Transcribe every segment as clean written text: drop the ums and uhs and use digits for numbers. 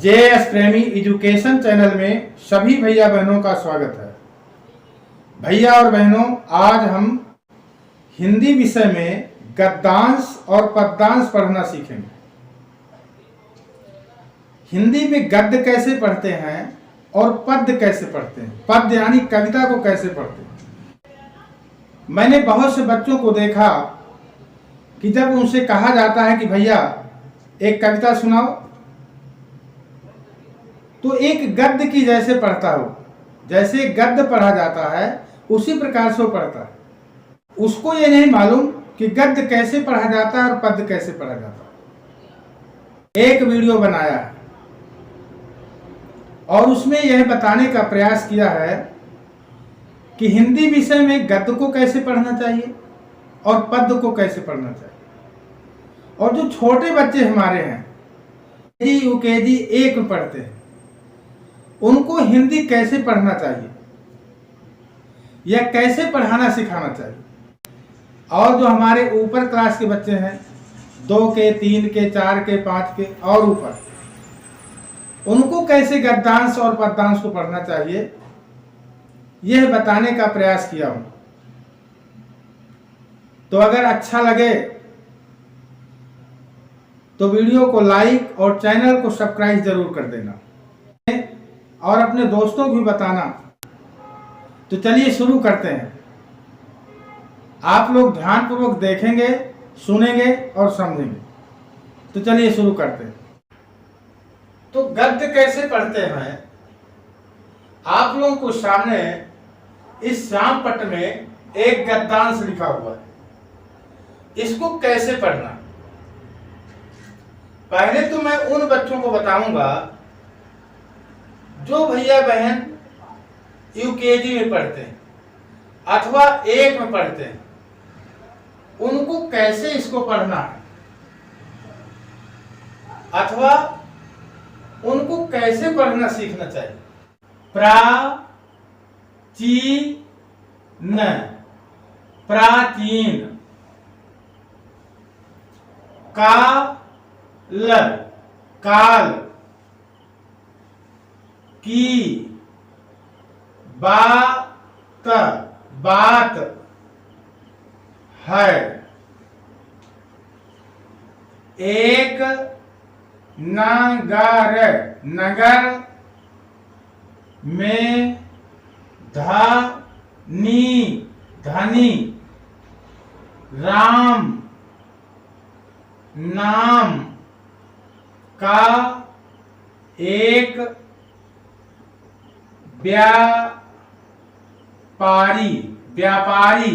JS प्रेमी education channel में सभी भैया बहनों का स्वागत है। भैया और बहनों, आज हम हिंदी विषय में गद्यांश और पद्यांश पढ़ना सीखेंगे। हिंदी में गद्य कैसे पढ़ते हैं और पद्य कैसे पढ़ते हैं, पद्य यानी कविता को कैसे पढ़ते हैं। मैंने बहुत से बच्चों को देखा कि जब उनसे कहा जाता है कि भैया एक कविता सुनाओ, तो एक गद्य की जैसे पढ़ता हो, जैसे गद्य पढ़ा जाता है उसी प्रकार से वो पढ़ता है। उसको ये नहीं मालूम कि गद्य कैसे पढ़ा जाता है और पद्य कैसे पढ़ा जाता है। एक वीडियो बनाया है और उसमें यह बताने का प्रयास किया है कि हिंदी विषय में गद्य को कैसे पढ़ना चाहिए और पद्य को कैसे पढ़ना चाहिए। और जो छोटे बच्चे हमारे हैं, यूकेजी 1 में पढ़ते हैं, उनको हिंदी कैसे पढ़ना चाहिए या कैसे पढ़ाना सिखाना चाहिए। और जो हमारे ऊपर क्लास के बच्चे हैं, 2 के, 3 के, 4 के, 5 के और ऊपर, उनको कैसे गद्यांश और पद्यांश को पढ़ना चाहिए, यह बताने का प्रयास किया हूं। तो अगर अच्छा लगे तो वीडियो को लाइक और चैनल को सब्सक्राइब जरूर कर देना और अपने दोस्तों को भी बताना। तो चलिए शुरू करते हैं। आप लोग ध्यानपूर्वक देखेंगे, सुनेंगे और समझेंगे। तो चलिए शुरू करते हैं। तो गद्य कैसे पढ़ते हैं, आप लोगों को सामने इस श्याम पट्ट में एक गद्यांश लिखा हुआ है। इसको कैसे पढ़ना, पहले तो मैं उन बच्चों को बताऊंगा जो भैया बहन यूकेजी में पढ़ते हैं अथवा 1 में पढ़ते हैं, उनको कैसे इसको पढ़ना है अथवा उनको कैसे पढ़ना सीखना चाहिए। प्राचीन, प्राचीन, काल, काल, की, बात, बात है, एक नगर, नगर में, धनी, धनी, राम, नाम का एक व्यापारी, व्यापारी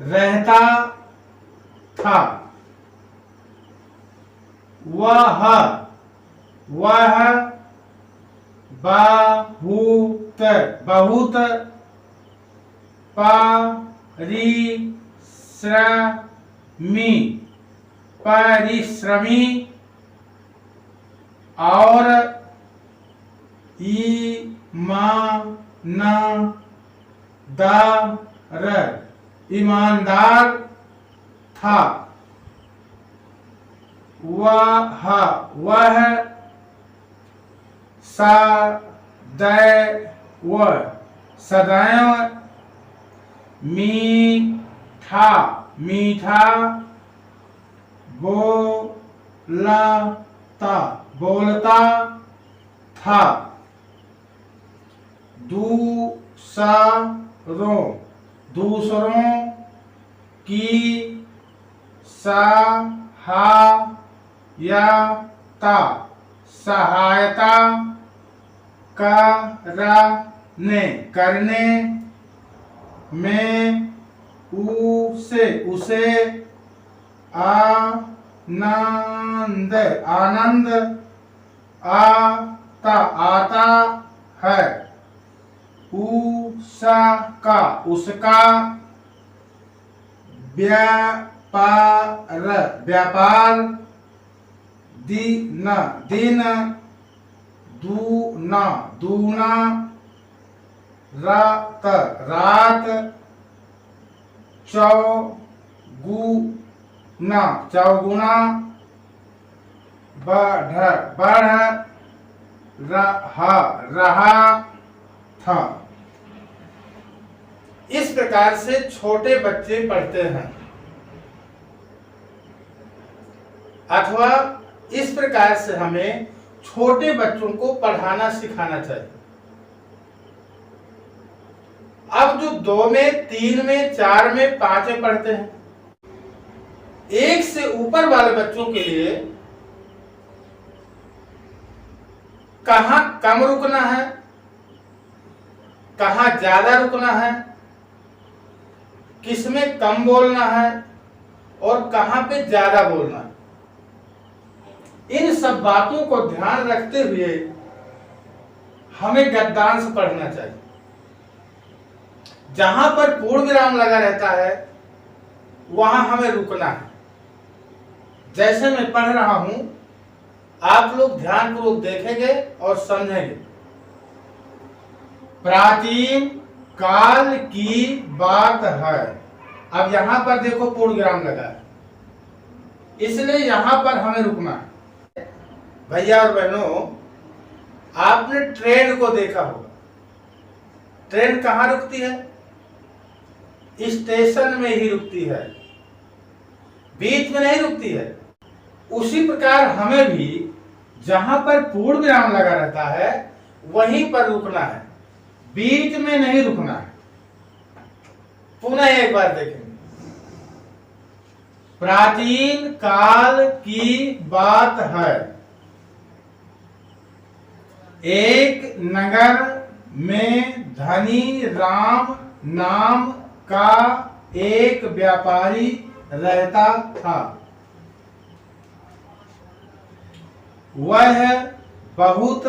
रहता था। वह, वह बहुत, बहुत परिश्रमी, परिश्रमी और ईमानदार, ईमानदार था। वह सदैव, सदैव मीठा, मीठा बोलता, बोलता था। दूसरों, दूसरों की सहायता, सहायता करने, करने में उसे, उसे आनंद, आनंद आता, आता है। उसका, उसका व्यापार, व्यापार दिन, दिन दूना, दूना रात, रात चौगुना, चौगुना बढ़ रहा था। इस प्रकार से छोटे बच्चे पढ़ते हैं। अथवा इस प्रकार से हमें छोटे बच्चों को पढ़ाना सिखाना चाहिए। अब जो 2 में, 3 में, 4 में, 5 में पढ़ते हैं, 1 से ऊपर वाले बच्चों के लिए कहां कम रुकना है, कहां ज्यादा रुकना है, किसमें कम बोलना है और कहां पे ज्यादा बोलना है, इन सब बातों को ध्यान रखते हुए हमें गद्यांश पढ़ना चाहिए। जहां पर पूर्ण विराम लगा रहता है वहां हमें रुकना है। जैसे मैं पढ़ रहा हूं, आप लोग ध्यानपूर्वक देखेंगे और समझेंगे। प्राचीन काल की बात है। अब यहां पर देखो पूर्ण विराम लगा है, इसलिए यहां पर हमें रुकना है। भैया और बहनों, आपने ट्रेन को देखा होगा। ट्रेन कहां रुकती है? स्टेशन में ही रुकती है, बीच में नहीं रुकती है। उसी प्रकार हमें भी जहां पर पूर्ण विराम लगा रहता है वहीं पर रुकना है, बीच में नहीं रुकना है। पुनः एक बार देखेंगे। प्राचीन काल की बात है। एक नगर में धनी राम नाम का एक व्यापारी रहता था। वह बहुत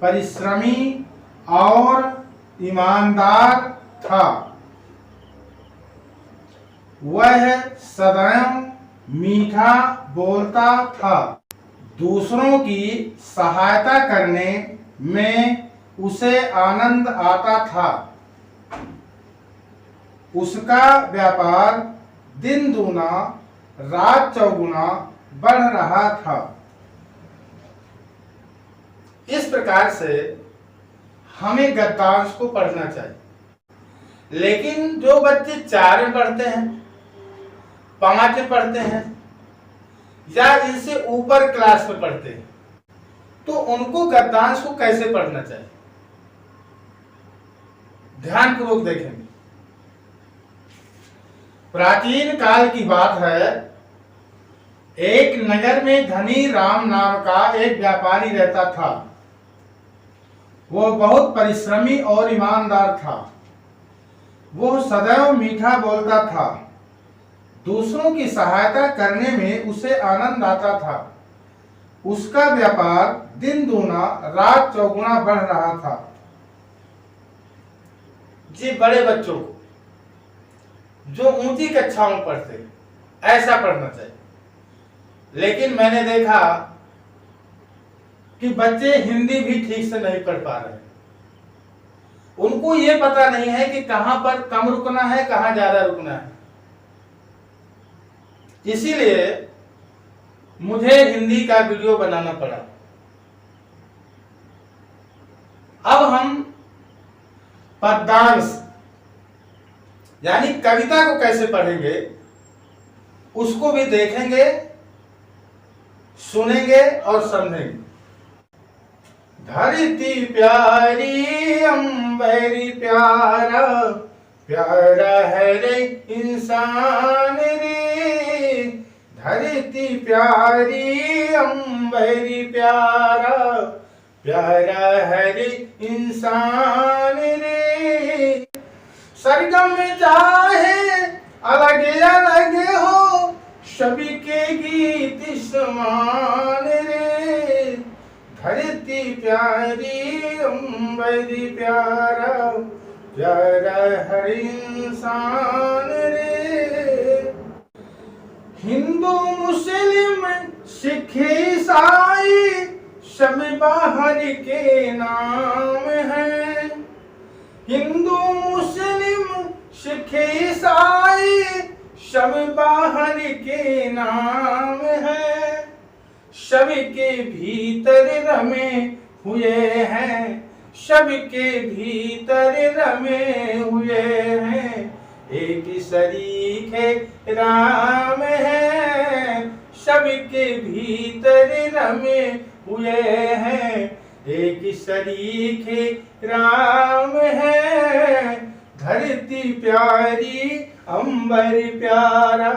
परिश्रमी और ईमानदार था। वह सदैव मीठा बोलता था। दूसरों की सहायता करने में उसे आनंद आता था। उसका व्यापार दिन दूना रात चौगुना बढ़ रहा था। इस प्रकार से हमें गद्यांश को पढ़ना चाहिए। लेकिन जो बच्चे 4 में पढ़ते हैं, 5 में पढ़ते हैं या इनसे ऊपर क्लास में पढ़ते हैं, तो उनको गद्यांश को कैसे पढ़ना चाहिए? ध्यानपूर्वक देखेंगे। प्राचीन काल की बात है। एक नगर में धनी राम नाम का एक व्यापारी रहता था। वो बहुत परिश्रमी और ईमानदार था। वो सदैव मीठा बोलता था। दूसरों की सहायता करने में उसे आनंद आता था। उसका व्यापार दिन दूना रात चौगुना बढ़ रहा था। जी, बड़े बच्चों को जो ऊंची कक्षाओं में पढ़ते ऐसा पढ़ना चाहिए। लेकिन मैंने देखा कि बच्चे हिंदी भी ठीक से नहीं पढ़ पा रहे। उनको ये पता नहीं है कि कहां पर कम रुकना है, कहां ज्यादा रुकना है। इसीलिए मुझे हिंदी का वीडियो बनाना पड़ा। अब हम पद्यांश यानी कविता को कैसे पढ़ेंगे उसको भी देखेंगे, सुनेंगे और समझेंगे। धरती प्यारी अंबरी प्यारा, प्यारा है रे इंसान रे। धरती प्यारी अंबरी प्यारा, प्यारा है रे इंसान रे। सरगम चाहे अलग अलग हो, सभी के गीत समान रे। धरती प्यारी अंबरी प्यारा, प्यारा है इंसान रे। हिंदू मुस्लिम सिख ईसाई सब बाहर के नाम है। हिंदू मुस्लिम सिख ईसाई सब बाहर के नाम है। सबके भीतर रमे हुए हैं, सबके भीतर रमे हुए हैं, एक सरीखे राम है, सबके भीतर रमे हुए हैं, एक सरीखे राम है। धरती प्यारी अंबर प्यारा,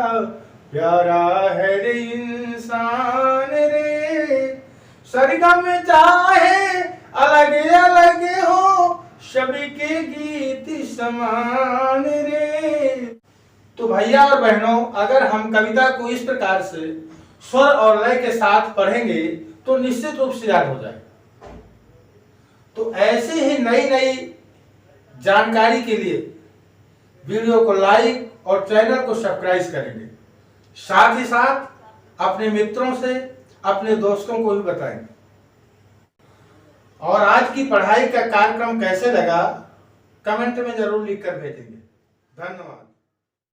प्यारा है रे इंसान रे, सरगम चाहे अलग अलग हो, सबके गीत समान रे। तो भैया और बहनों, अगर हम कविता को इस प्रकार से स्वर और लय के साथ पढ़ेंगे तो निश्चित रूप से याद हो जाएगा। तो ऐसे ही नई नई जानकारी के लिए वीडियो को लाइक और चैनल को सब्सक्राइब करेंगे, साथ ही साथ अपने मित्रों से, अपने दोस्तों को भी बताएंगे। और आज की पढ़ाई का कार्यक्रम कैसे लगा कमेंट में जरूर लिखकर भेजेंगे। धन्यवाद।